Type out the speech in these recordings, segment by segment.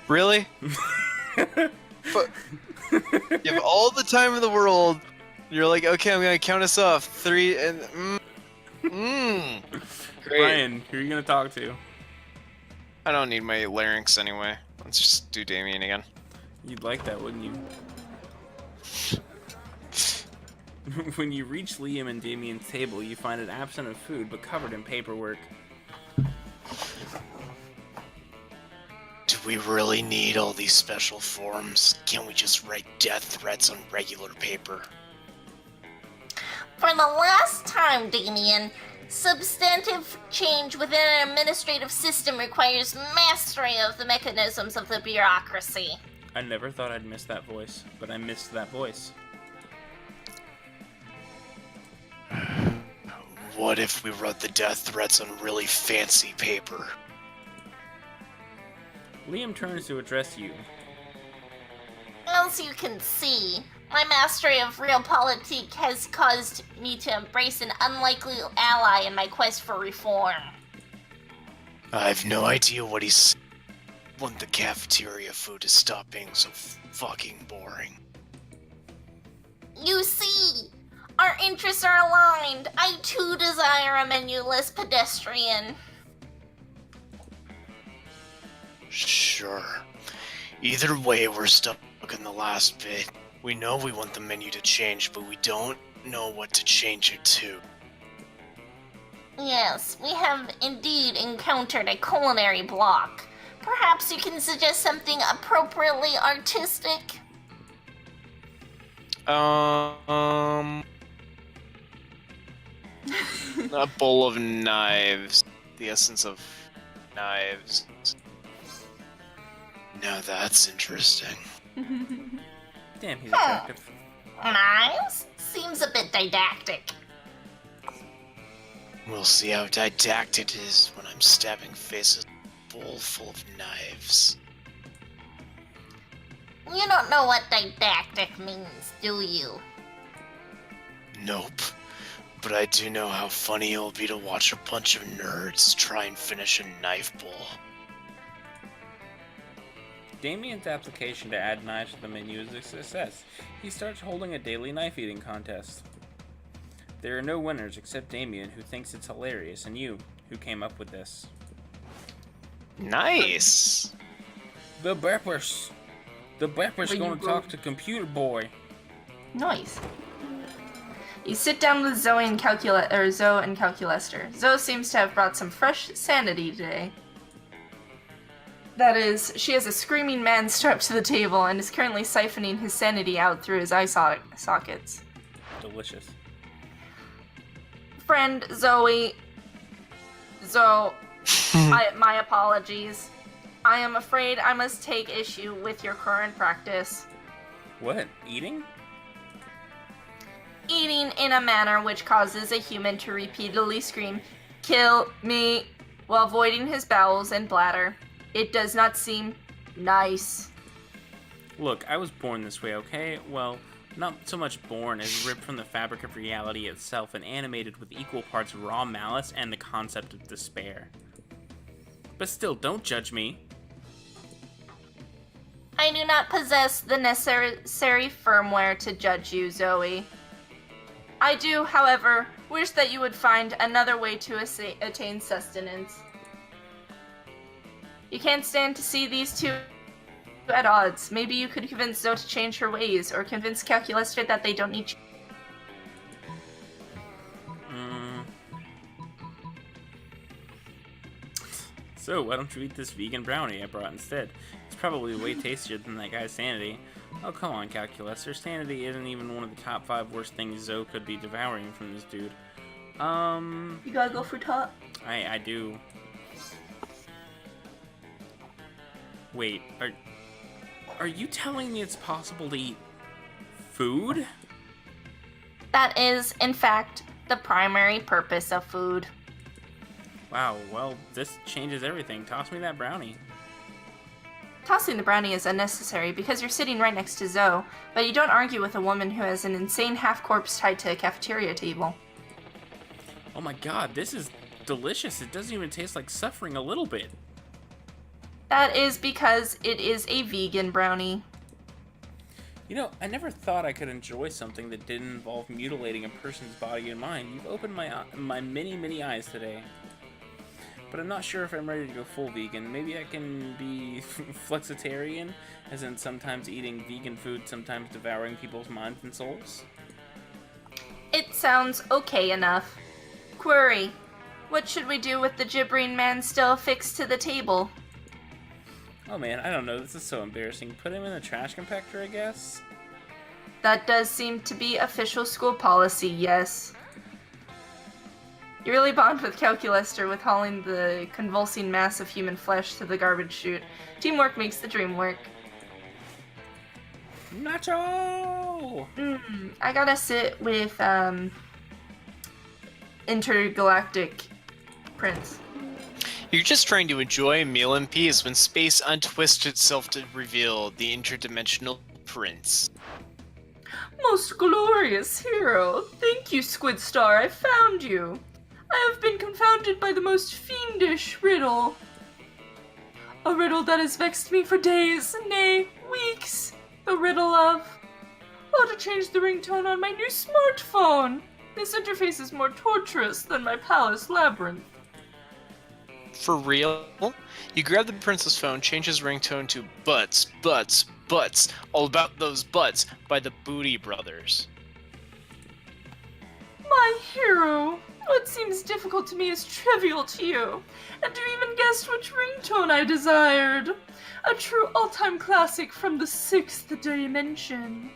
Really? But you have all the time in the world. You're like, okay, I'm gonna count us off. 3 and great. Brian, who are you gonna talk to? I don't need my larynx anyway. Let's just do Damien again. You'd like that, wouldn't you? When you reach Liam and Damien's table, you find it absent of food but covered in paperwork. Do we really need all these special forms? Can't we just write death threats on regular paper? For the last time, Damien, substantive change within an administrative system requires mastery of the mechanisms of the bureaucracy. I never thought I'd miss that voice, but I missed that voice. What if we wrote the death threats on really fancy paper? Liam turns to address you. As you can see, my mastery of realpolitik has caused me to embrace an unlikely ally in my quest for reform. I've no idea what he's... Want the cafeteria food to stop being so fucking boring. You see, our interests are aligned. I too desire a menuless pedestrian. Sure. Either way, we're stuck in the last bit. We know we want the menu to change, but we don't know what to change it to. Yes, we have indeed encountered a culinary block. Perhaps you can suggest something appropriately artistic? A bowl of knives. The essence of knives. Now that's interesting. Damn, he's attractive. Knives? Seems a bit didactic. We'll see how didactic it is when I'm stabbing faces with a bowl full of knives. You don't know what didactic means, do you? Nope. But I do know how funny it'll be to watch a bunch of nerds try and finish a knife bowl. Damien's application to add knives to the menu is a success. He starts holding a daily knife-eating contest. There are no winners except Damien, who thinks it's hilarious, and you, who came up with this. Nice! The Beppers! The Beppers gonna talk to Computer Boy. Nice. You sit down with Zoe and Calculester. Zoe seems to have brought some fresh sanity today. That is, she has a screaming man strapped to the table and is currently siphoning his sanity out through his eye sockets. Delicious. Friend Zoe, my apologies. I am afraid I must take issue with your current practice. What? Eating? Eating in a manner which causes a human to repeatedly scream, "Kill me," while voiding his bowels and bladder. It does not seem nice. Look, I was born this way, okay? Well, not so much born as ripped from the fabric of reality itself and animated with equal parts raw malice and the concept of despair. But still, don't judge me. I do not possess the necessary firmware to judge you, Zoe. I do, however, wish that you would find another way to attain sustenance. You can't stand to see these two at odds. Maybe you could convince Zoe to change her ways, or convince Calculester that they don't need you. So, why don't you eat this vegan brownie I brought instead? It's probably way tastier than that guy's sanity. Oh, come on, Calculester. Sanity isn't even one of the top 5 worst things Zoe could be devouring from this dude. You gotta go for top? I do. Wait, are you telling me it's possible to eat food? That is, in fact, the primary purpose of food. Wow, well, this changes everything. Toss me that brownie. Tossing the brownie is unnecessary because you're sitting right next to Zoe, but you don't argue with a woman who has an insane half-corpse tied to a cafeteria table. Oh my god, this is delicious. It doesn't even taste like suffering a little bit. That is because it is a vegan brownie. You know, I never thought I could enjoy something that didn't involve mutilating a person's body and mind. You've opened my many eyes today. But I'm not sure if I'm ready to go full vegan. Maybe I can be flexitarian, as in sometimes eating vegan food, sometimes devouring people's minds and souls. It sounds okay enough. Query. What should we do with the gibbering man still affixed to the table? Oh man, I don't know. This is so embarrassing. Put him in the trash compactor, I guess? That does seem to be official school policy, yes. You really bond with Calculester with hauling the convulsing mass of human flesh to the garbage chute. Teamwork makes the dream work. Nacho! I gotta sit with, Intergalactic Prince. You're just trying to enjoy a meal in peace when space untwists itself to reveal the interdimensional prince. Most glorious hero, thank you, Squid Star, I found you. I have been confounded by the most fiendish riddle. A riddle that has vexed me for days, nay, weeks. The riddle of how to change the ringtone on my new smartphone. This interface is more torturous than my palace labyrinth. For real? You grab the prince's phone, change his ringtone to Butts, Butts, Butts, All About Those Butts by the Booty Brothers. My hero, what seems difficult to me is trivial to you, and you even guessed which ringtone I desired. A true all-time classic from the 6th dimension.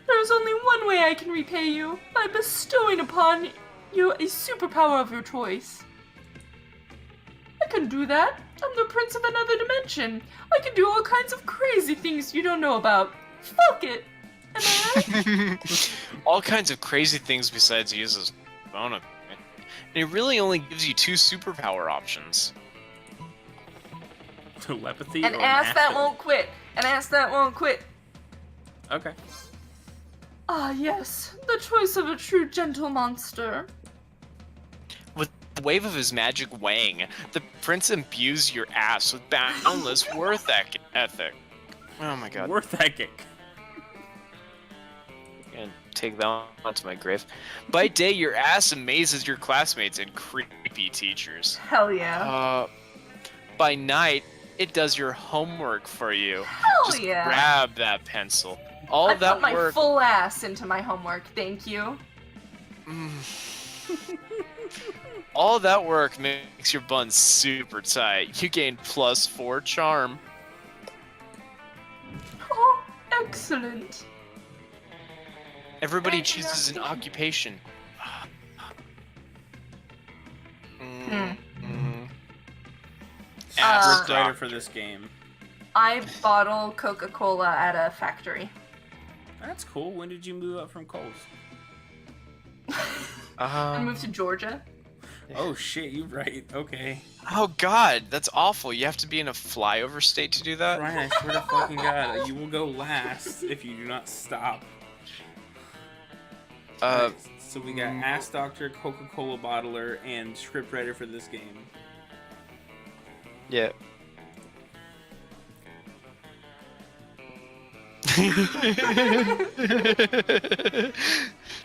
There is only one way I can repay you, by bestowing upon you a superpower of your choice. I can do that. I'm the prince of another dimension. I can do all kinds of crazy things you don't know about. Fuck it. Am I right? All kinds of crazy things besides use his phone. And it really only gives you 2 superpower options. Telepathy An or ass that math? won't quit. An ass that won't quit. Okay. Ah, yes. The choice of a true gentle monster. With the wave of his magic wang, the prince imbues your ass with boundless worth ethic. Oh my god. Worth ethic. And take that onto my grave. By day, your ass amazes your classmates and creepy teachers. Hell yeah. By night, it does your homework for you. Hell Just yeah. grab that pencil. All I that put my work. full ass into my homework, thank you. All that work makes your bun super tight. You gain +4 charm. Oh, excellent. Everybody chooses an occupation. Ass Scriptwriter doctor. for this game. I bottle Coca-Cola at a factory. That's cool. When did you move up from Coles? I moved to Georgia. Oh shit, you're right. Okay. Oh god, that's awful. You have to be in a flyover state to do that? Ryan, I swear to fucking god, you will go last if you do not stop. Alright, so we got Ass Doctor, Coca-Cola Bottler, and Scriptwriter for this game. Yeah.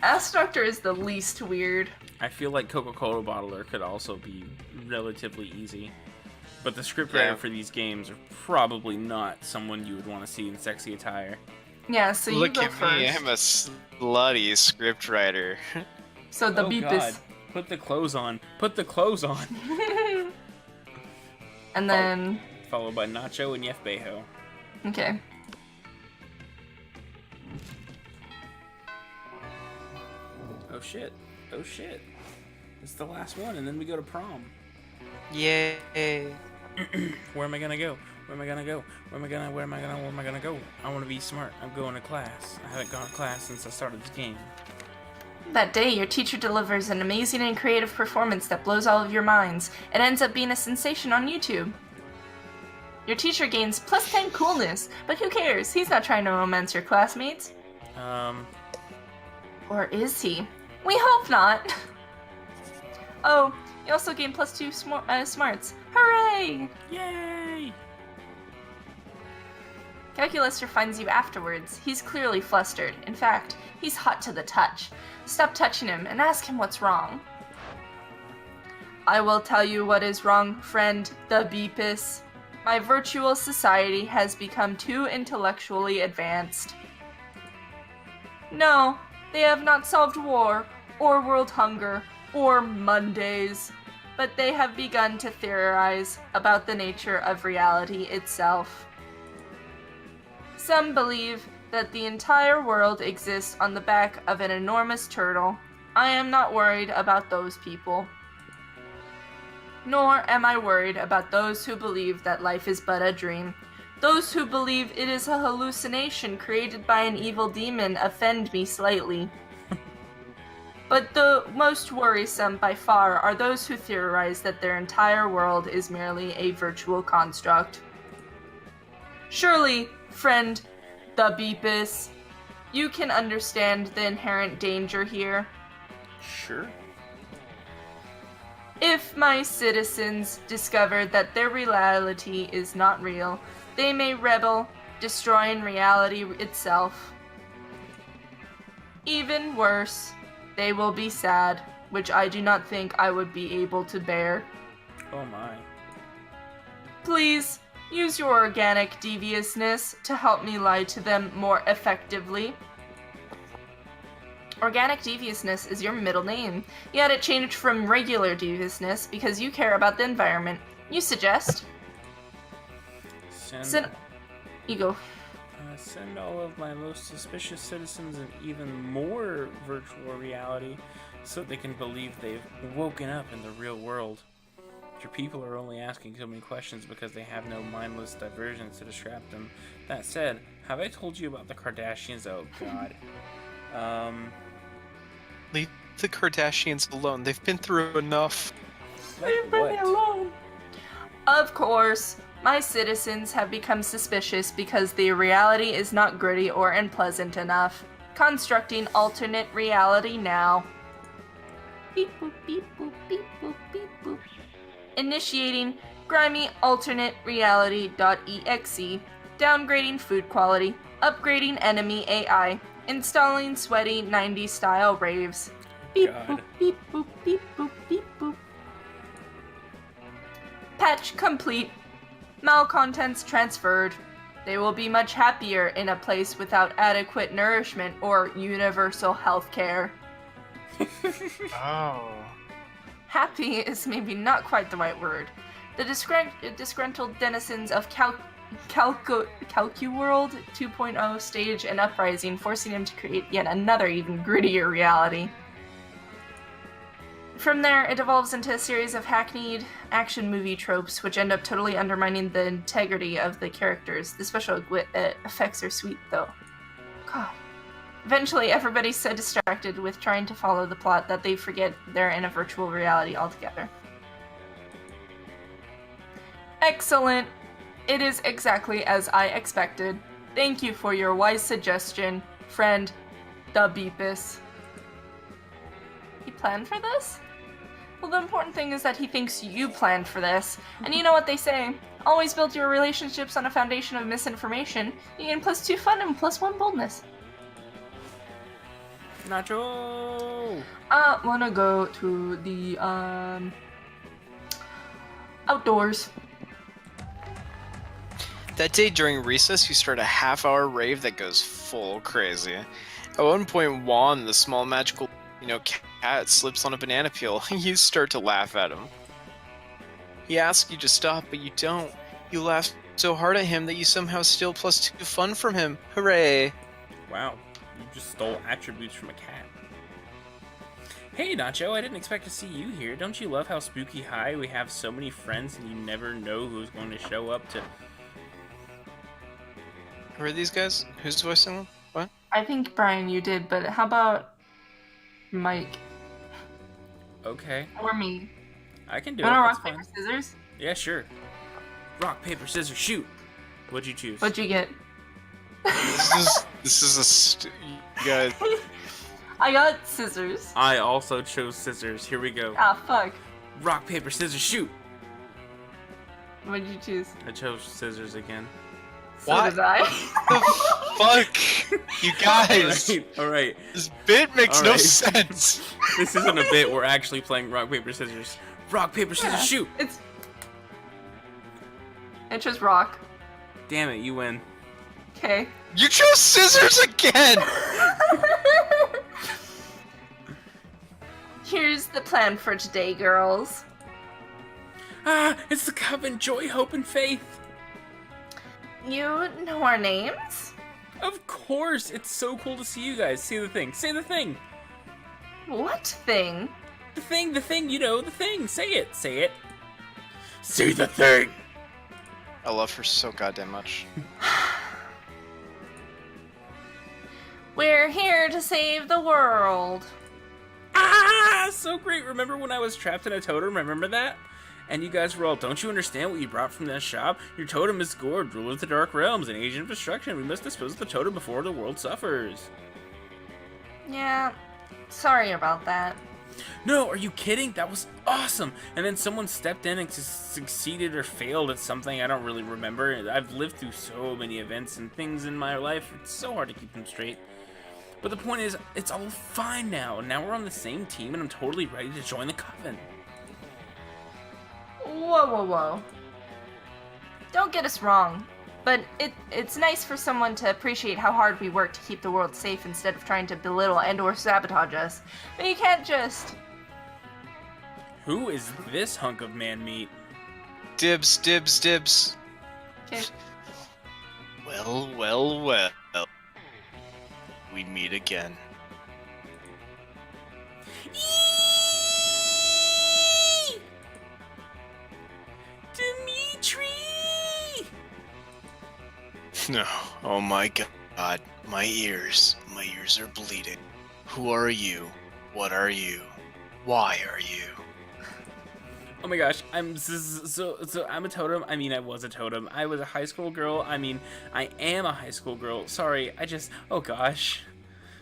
Ass Doctor is the least weird. I feel like Coca-Cola Bottler could also be relatively easy. But the scriptwriter Yeah. for these games are probably not someone you would want to see in sexy attire. Yeah, so you Look go at first. me, I'm a slutty scriptwriter. So the Oh beep god. is... Put the clothes on. Put the clothes on. And then... Followed by Nacho and Yef Bejo. Okay. Oh shit. Oh shit. It's the last one, and then we go to prom. Yay. Where am I gonna go? Where am I gonna go? Where am I gonna go? I wanna be smart. I'm going to class. I haven't gone to class since I started this game. That day, your teacher delivers an amazing and creative performance that blows all of your minds. It ends up being a sensation on YouTube. Your teacher gains +10 coolness, but who cares? He's not trying to romance your classmates. Or is he? We hope not. Oh, you also gain +2 smarts. Hooray! Yay! Yay! Calculaster finds you afterwards. He's clearly flustered. In fact, he's hot to the touch. Stop touching him and ask him what's wrong. I will tell you what is wrong, friend, the Beepus. My virtual society has become too intellectually advanced. No, they have not solved war, or world hunger, or Mondays, but they have begun to theorize about the nature of reality itself. Some believe that the entire world exists on the back of an enormous turtle. I am not worried about those people. Nor am I worried about those who believe that life is but a dream. Those who believe it is a hallucination created by an evil demon offend me slightly. But the most worrisome by far are those who theorize that their entire world is merely a virtual construct. Surely, friend, the Beepus, you can understand the inherent danger here. Sure. If my citizens discover that their reality is not real, they may rebel, destroying reality itself. Even worse, they will be sad, which I do not think I would be able to bear. Oh my. Please, use your organic deviousness to help me lie to them more effectively. Organic deviousness is your middle name. You had it changed from regular deviousness because you care about the environment. You suggest? Send You go. send all of my most suspicious citizens in even more virtual reality so they can believe they've woken up in the real world. Your people are only asking so many questions because they have no mindless diversions to distract them. That said, have I told you about the Kardashians? Oh god. Leave the Kardashians alone. They've been through enough. Like what? alone. Of course, my citizens have become suspicious because the reality is not gritty or unpleasant enough. Constructing alternate reality now. Beep boop beep boop beep boop beep boop. Initiating grimy alternate reality.exe. Downgrading food quality. Upgrading enemy AI. Installing sweaty 90s style raves. Beep God. boop beep boop beep boop beep boop. Patch complete. Malcontents transferred. They will be much happier in a place without adequate nourishment or universal health care. Oh. Happy is maybe not quite the right word. The disgruntled denizens of CalcuWorld 2.0 stage an uprising, forcing him to create yet another even grittier reality. From there, it evolves into a series of hackneyed action movie tropes, which end up totally undermining the integrity of the characters. The special effects are sweet, though. God. Eventually, everybody's so distracted with trying to follow the plot that they forget they're in a virtual reality altogether. Excellent! It is exactly as I expected. Thank you for your wise suggestion, friend, the Beepus. He planned for this? Well, the important thing is that he thinks you planned for this. And you know what they say, always build your relationships on a foundation of misinformation. You gain +2 fun and +1 boldness. Nacho! I wanna go to the, outdoors. That day during recess, you start a half-hour rave that goes full crazy. At one point, Juan, the small magical, cat, slips on a banana peel. You start to laugh at him. He asks you to stop, but you don't. You laugh so hard at him that you somehow steal +2 fun from him. Hooray! Wow, you just stole attributes from a cat. Hey Nacho, I didn't expect to see you here. Don't you love how spooky high we have so many friends and you never know who's going to show up to... Who are these guys? Who's voicing them? What? I think, Brian, you did, but how about Mike? Okay, Or me? I can do You it, wanna that's rock, fine. paper, scissors? Yeah, sure. Rock, paper, scissors, shoot! What'd you choose? What'd you get? This is you guys. I got scissors. I also chose scissors. Here we go. Ah, fuck. Rock, paper, scissors, shoot! What did you choose? I chose scissors again. So What? did I. The fuck? You guys! All right. This bit makes no Alright. sense. This isn't a bit. We're actually playing rock, paper, scissors. Rock, paper, scissors, shoot! It's. I chose rock. Damn it, you win. Okay. You chose scissors again! Here's the plan for today, girls. Ah, it's the Coven, joy, hope, and faith. You know our names? Of course, it's so cool to see you guys. Say the thing. Say the thing. What thing? The thing, you know, the thing. Say it. Say it. Say the thing. I love her so goddamn much. We're here to save the world. Ah, so great. Remember when I was trapped in a totem? Remember that? And you guys were all, don't you understand what you brought from that shop? Your totem is Gord, ruler of the Dark Realms, an agent of destruction. We must dispose of the totem before the world suffers. Yeah, sorry about that. No, are you kidding? That was awesome. And then someone stepped in and succeeded or failed at something I don't really remember. I've lived through so many events and things in my life. It's so hard to keep them straight. But the point is, it's all fine now. Now we're on the same team and I'm totally ready to join the Coven. Whoa, whoa, whoa. Don't get us wrong, but it's nice for someone to appreciate how hard we work to keep the world safe instead of trying to belittle and or sabotage us. But you can't just... Who is this hunk of man meat? Dibs, dibs, dibs. Okay. Well, well, well. We meet again. Dimitri! No. Oh my god. My ears. My ears are bleeding. Who are you? What are you? Why are you? Oh my gosh, I'm I'm a totem. I mean, I was a totem. I was a high school girl. I mean, I am a high school girl. Sorry, oh gosh.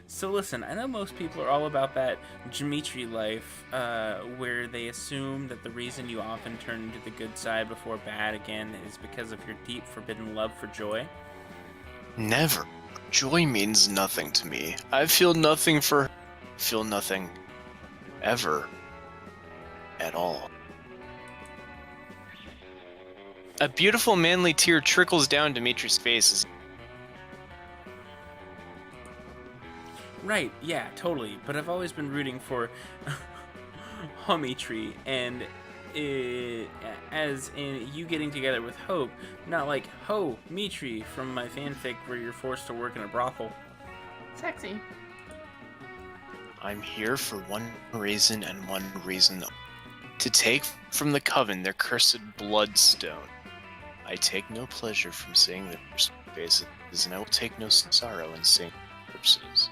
So listen, I know most people are all about that Dimitri life, where they assume that the reason you often turn to the good side before bad again is because of your deep, forbidden love for joy. Never. Joy means nothing to me. I feel nothing for her. Feel nothing. Ever. At all. A beautiful manly tear trickles down Dimitri's face as Right, yeah, totally. But I've always been rooting for Homitri, and as in you getting together with Hope, not like Ho Mitri from my fanfic where you're forced to work in a brothel. Sexy. I'm here for one reason and one reason only. To take from the Coven their cursed bloodstone. I take no pleasure from seeing their faces, and I will take no sorrow in seeing corpses.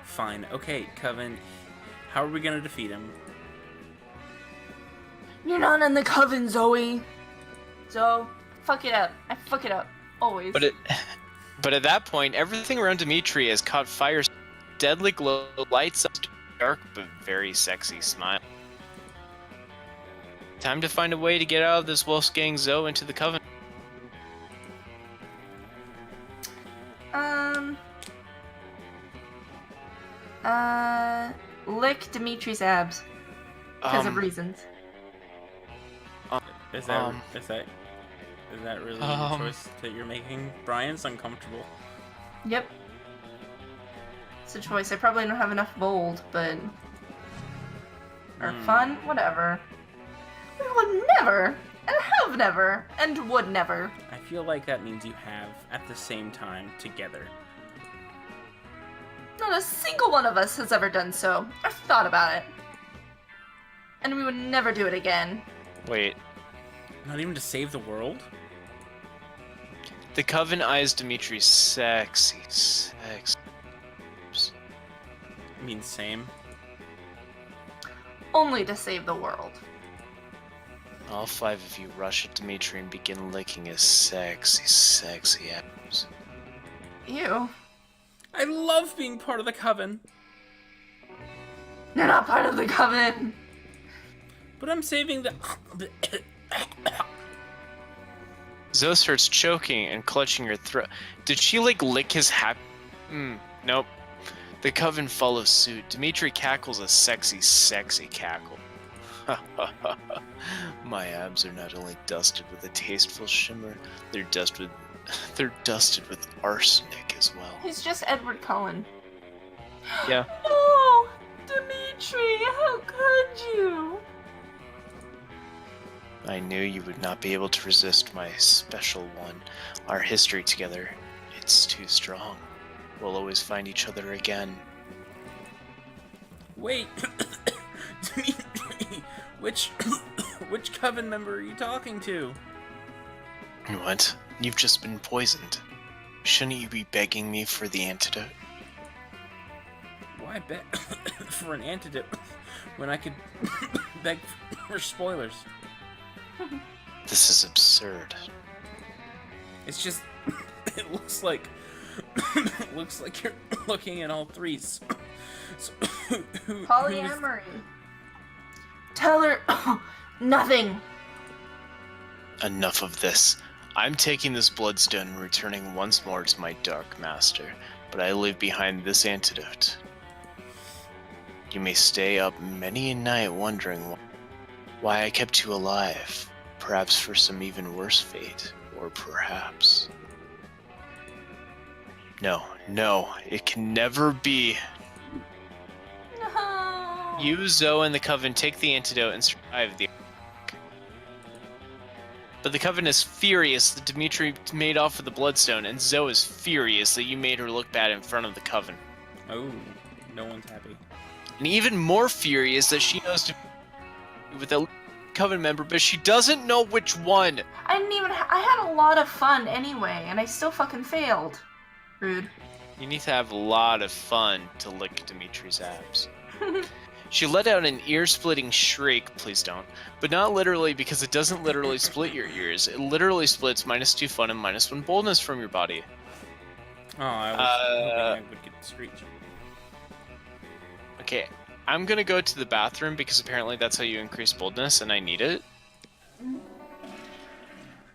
Fine, okay, Coven, how are we gonna defeat him? You're not in the Coven, Zoe. Zoe, fuck it up. I fuck it up. Always. But at that point, everything around Dimitri has caught fire. Deadly glow lights up a dark but very sexy smile. Time to find a way to get out of this Wolfgang Zoe into the Coven. Lick Dimitri's abs. Because of reasons. Is that really the choice that you're making? Brian's uncomfortable. Yep. It's a choice. I probably don't have enough bold, but... Or fun? Whatever. We would never, and have never, and would never. I feel like that means you have, at the same time, together. Not a single one of us has ever done so, or thought about it. And we would never do it again. Wait. Not even to save the world? The Coven eyes Dimitri's sexy. I mean, same. Only to save the world. All five of you rush at Dimitri and begin licking his sexy abs. Ew. I love being part of the Coven. You're not part of the Coven. But I'm saving the... Zoe starts choking and clutching her throat. Did she, like, lick his nope. The coven follows suit. Dimitri cackles a sexy, sexy cackle. My abs are not only dusted with a tasteful shimmer, they're dusted with arsenic as well. He's just Edward Cullen. Yeah. No! Dimitri, how could you? I knew you would not be able to resist my special one. Our history together, it's too strong. We'll always find each other again. Wait! Dimitri, which coven member are you talking to? What? You've just been poisoned. Shouldn't you be begging me for the antidote? Why beg for an antidote when I could beg for spoilers? This is absurd. It's just, it looks like you're looking at all threes. So, Polyamory. Tell her nothing. Enough of this. I'm taking this bloodstone and returning once more to my dark master, but I leave behind this antidote. You may stay up many a night wondering why I kept you alive, perhaps for some even worse fate, or perhaps... No, it can never be. No. You, Zoe, and the Coven take the antidote and survive the... But the Coven is furious that Dimitri made off with the Bloodstone, and Zoe is furious that you made her look bad in front of the Coven. Oh, no one's happy. And even more furious that she knows to with a Coven member, but she doesn't know which one. I didn't even. I had a lot of fun anyway, and I still fucking failed. Rude. You need to have a lot of fun to lick Dimitri's abs. She let out an ear-splitting shriek, please don't, but not literally because it doesn't literally split your ears. It literally splits -2 fun and -1 boldness from your body. Oh, I was hoping I would get the screech. Okay, I'm gonna go to the bathroom because apparently that's how you increase boldness and I need it.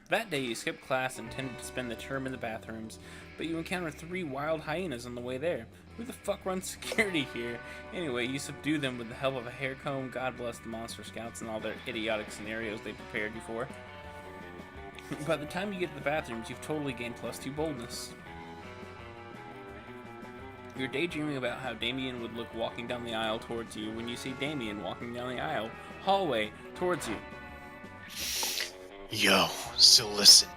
That day you skipped class and intended to spend the term in the bathrooms, but you encounter 3 wild hyenas on the way there. Who the fuck runs security here? Anyway, you subdue them with the help of a hair comb. God bless the monster scouts and all their idiotic scenarios they prepared you for. By the time you get to the bathrooms, you've totally gained +2 boldness. You're daydreaming about how Damien would look walking down the aisle towards you when you see Damien walking down the aisle, hallway, towards you. Yo, so listen,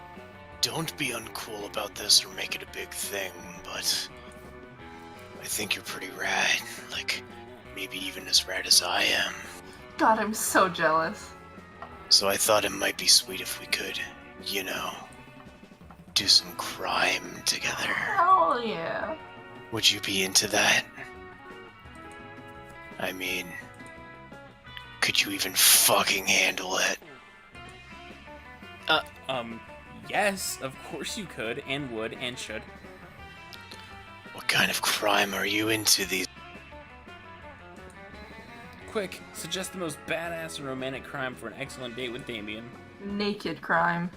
don't be uncool about this or make it a big thing, but I think you're pretty rad, like, maybe even as rad as I am. God, I'm so jealous. So I thought it might be sweet if we could, you know, do some crime together. Hell yeah. Would you be into that? I mean, could you even fucking handle it? Yes, of course you could, and would, and should. What kind of crime are you into these? Quick, suggest the most badass and romantic crime for an excellent date with Damien. Naked crime.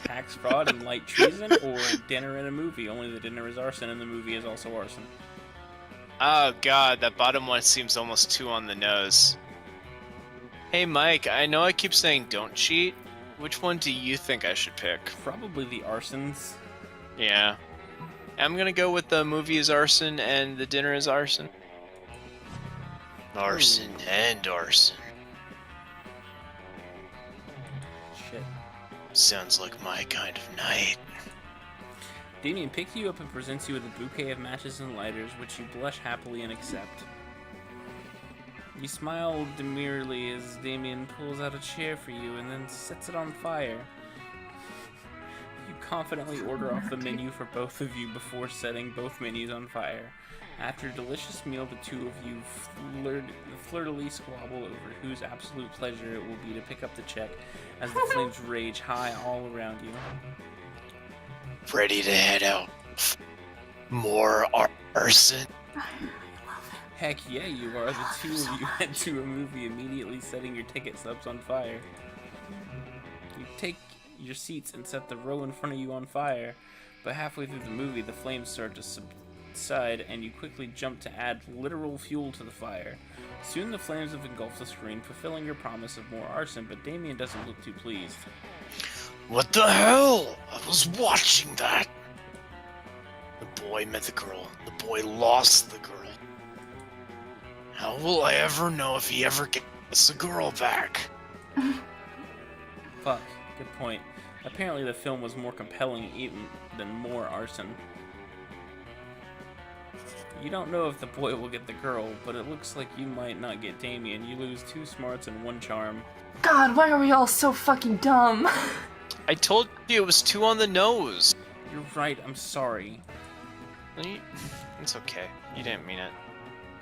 Tax fraud and light treason, or dinner in a movie, only the dinner is arson and the movie is also arson. Oh god, that bottom one seems almost too on the nose. Hey Mike, I know I keep saying don't cheat. Which one do you think I should pick? Probably the arsons. Yeah. I'm gonna go with the movie is arson and the dinner is arson. Arson and arson. Shit. Sounds like my kind of night. Damien picks you up and presents you with a bouquet of matches and lighters, which you blush happily and accept. You smile demurely as Damien pulls out a chair for you and then sets it on fire. You confidently order off the menu for both of you before setting both menus on fire. After a delicious meal, the two of you flirtily squabble over whose absolute pleasure it will be to pick up the check as the flames rage high all around you. Ready to head out. More arson. Heck yeah, you are. The two of you head to a movie, immediately setting your ticket stubs on fire. You take your seats and set the row in front of you on fire, but halfway through the movie, the flames start to subside, and you quickly jump to add literal fuel to the fire. Soon the flames have engulfed the screen, fulfilling your promise of more arson, but Damien doesn't look too pleased. What the hell? I was watching that. The boy met the girl. The boy lost the girl. How will I ever know if he ever gets the girl back? Fuck, good point. Apparently the film was more compelling even than more arson. You don't know if the boy will get the girl, but it looks like you might not get Damien. You lose 2 smarts and 1 charm. God, why are we all so fucking dumb? I told you it was 2 on the nose. You're right, I'm sorry. It's okay. You didn't mean it.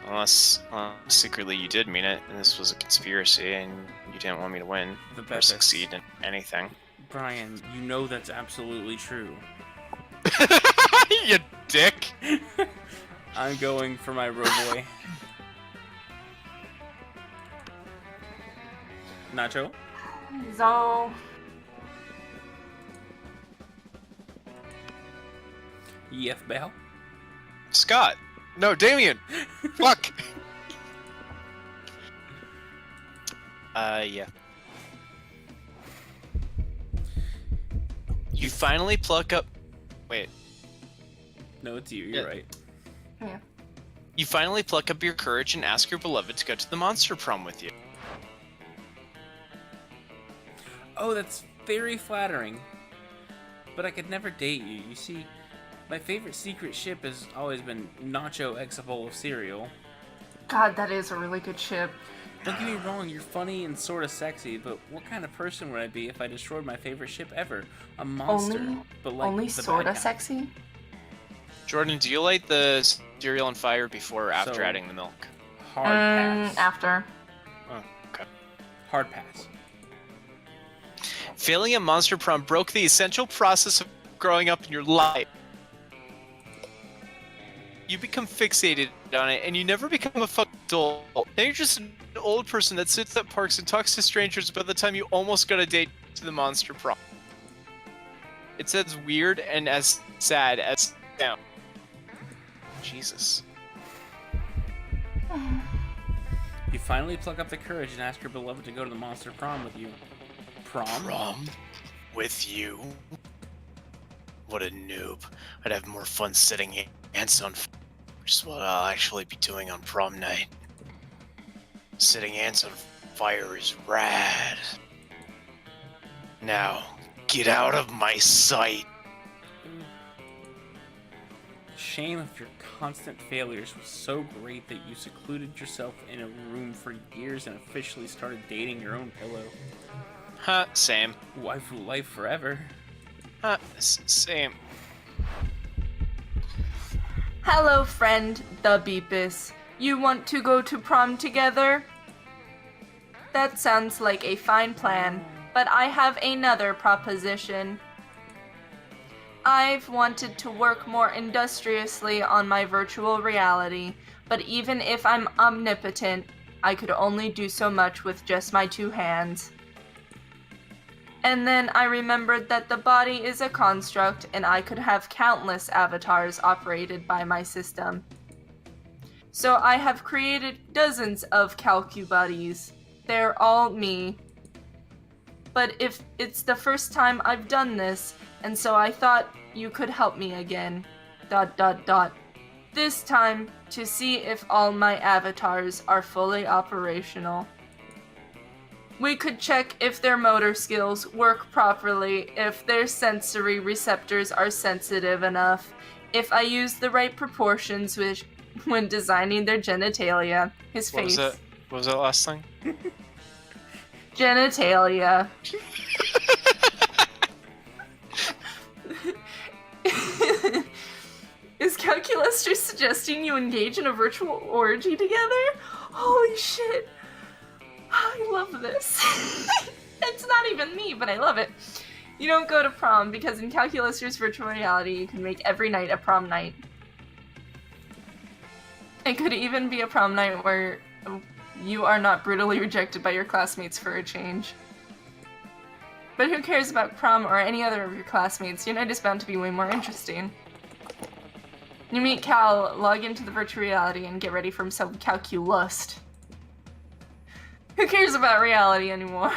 Unless, secretly you did mean it, and this was a conspiracy, and you didn't want me to win or succeed in anything. Brian, you know that's absolutely true. You dick! I'm going for my Roboy. Nacho? So... EF Bell? Scott! No, Damien! Fuck! Yeah. You finally pluck up... Wait. No, it's you, you're right. Yeah. You finally pluck up your courage and ask your beloved to go to the monster prom with you. Oh, that's very flattering. But I could never date you. You see, my favorite secret ship has always been Nacho X a bowl of cereal. God, that is a really good ship. Don't get me wrong, you're funny and sorta sexy, but what kind of person would I be if I destroyed my favorite ship ever? A monster. But like Only the sorta bad kind. sexy? Jordan, do you light the cereal on fire before or after adding the milk? Hard pass. After. Oh, okay. Hard pass. Failing at monster prom broke the essential process of growing up in your life. You become fixated on it, and you never become a fucking adult. Now you're just an old person that sits at parks and talks to strangers by the time you almost got a date to the monster prom. It's as weird and as sad as down. Jesus. You finally pluck up the courage and ask your beloved to go to the monster prom with you. Prom? Prom? With you? What a noob. I'd have more fun setting ants on fire, which is what I'll actually be doing on prom night. Setting ants on fire is rad. Now, get out of my sight. The shame of your constant failures was so great that you secluded yourself in a room for years and officially started dating your own pillow. Huh, same. Waifu life forever. Huh, same. Hello, friend, the Beepus. You want to go to prom together? That sounds like a fine plan, but I have another proposition. I've wanted to work more industriously on my virtual reality, but even if I'm omnipotent, I could only do so much with just my 2 hands. And then I remembered that the body is a construct and I could have countless avatars operated by my system. So I have created dozens of CalcuBuddies. They're all me. But if it's the first time I've done this, and so I thought you could help me again. ... This time to see if all my avatars are fully operational. We could check if their motor skills work properly, if their sensory receptors are sensitive enough, if I use the right proportions when designing their genitalia. His face. What was that last thing? Genitalia. Is Calculester suggesting you engage in a virtual orgy together? Holy shit. I love this. It's not even me, but I love it. You don't go to prom because in Calculester's virtual reality, you can make every night a prom night. It could even be a prom night where you are not brutally rejected by your classmates for a change. But who cares about prom or any other of your classmates? Your night is bound to be way more interesting. You meet Cal, log into the virtual reality, and get ready for some calculust. Who cares about reality anymore?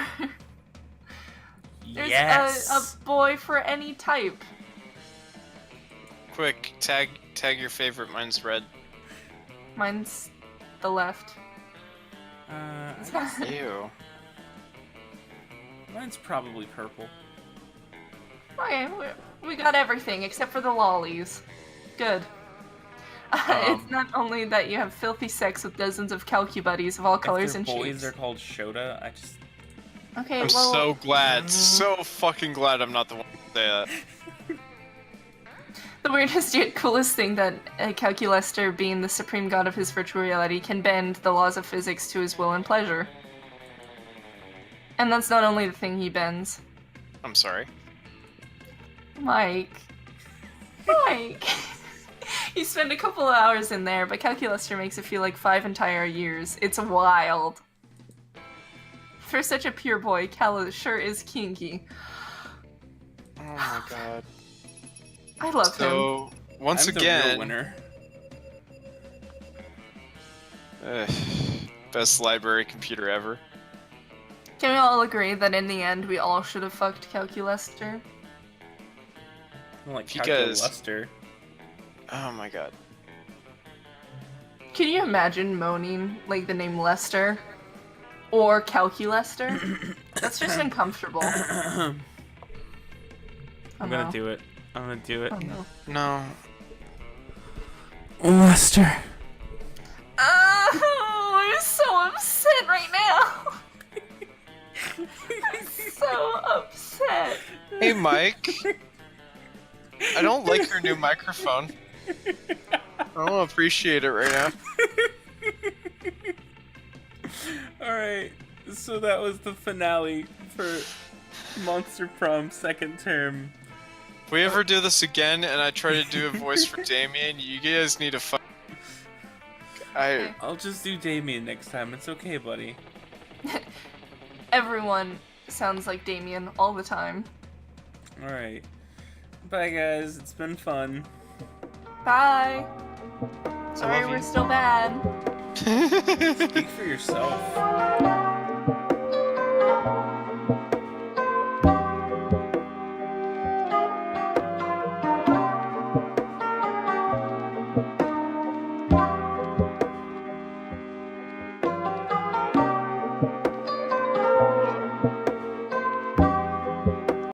There's Yes. a boy for any type. Quick, tag your favorite. Mine's red. Mine's the left. Ew. Mine's probably purple. Okay, we got everything except for the lollies. Good. It's not only that you have filthy sex with dozens of calcubuddies of all colors and boys, shapes. they're called Shota. I just Okay, I'm well, so glad, so fucking glad I'm not the one to say that. the weirdest yet coolest thing that a calculester, being the supreme god of his virtual reality, can bend the laws of physics to his will and pleasure. And that's not only the thing he bends. I'm sorry. Mike. You spend a couple of hours in there, but calculester makes it feel like 5 entire years. It's wild. For such a pure boy, Cal sure is kinky. Oh my god. I love him. So, once I'm the again, real winner. Best library computer ever. Can we all agree that in the end we all should have fucked calculester? Like Because- Calculuster. Oh my god. Can you imagine moaning like the name Lester? Or calculester? That's just uncomfortable. I'm gonna no. do it. I'm gonna do it. Oh no. No. Lester. Oh, I'm so upset right now. I'm so upset. Hey Mike. I don't like your new microphone. I don't appreciate it right now. Alright, so that was the finale for Monster Prom second term. If we ever do this again and I try to do a voice for Damien, you guys need to fuck. I'll just do Damien next time. It's okay, buddy. Everyone sounds like Damien all the time. Alright. Bye, guys. It's been fun. Bye. Sorry, love we're you. still bad. Speak for yourself.